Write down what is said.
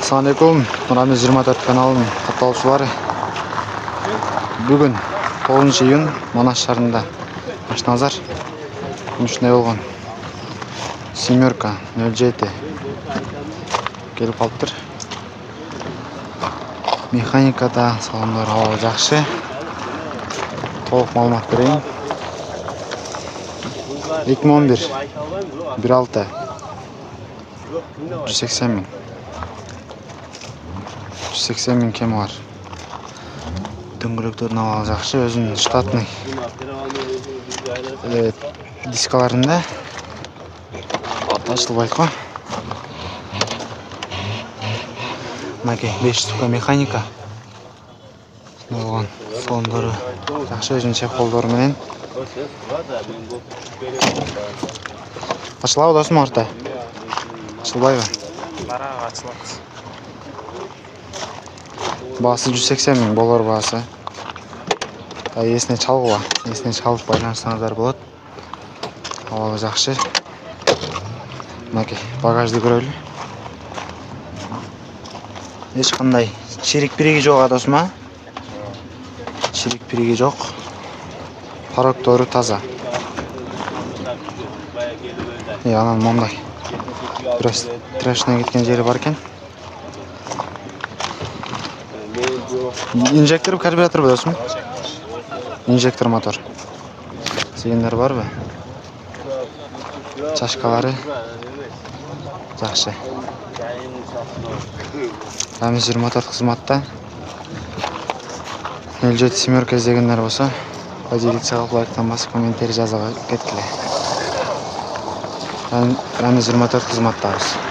Assalamualaikum, Рамиз 24 каналының қаталушылары. Бүгін 9 июн Манас шарында Ашназар күншіне болған семерка 07 келіп қалыптыр. Механикада салондар ауы жақшы. Толық малымат берейін. 2011 1.6 180 мың. 180 мың кем var. Дөңгелектердің ауы жақшы, өзінің штатный дискаларында ашылбайды ғой. Мәке 5 штука механика. Болған салондары жақшы, өзінше қолдары менен. Ашылау досым орта. Ашылбай ба? Бараға açılады. Басы 180 мың болар басы. Есіне чалғыла. Есіне чалып байланыстыңыздар болады. Ауалы жақшы. Мәке багажды көрелі. Ешқандай шерек переге жоқ адасыма. Шерек переге жоқ. Парокторы таза. Анан момдай. Біраз трэшіне кеткен жері бар екен. Инжектор, карбюратор ба досым? Инжектор мотор. Сегендер бар ба? Чашкалары жақшы. Рамиз 24 қызматта. 07 семерка іздегендер болса, поделиться қылып лайктан басып комментарий жазуға кеткіле. Рамиз 24 қызматтағыз.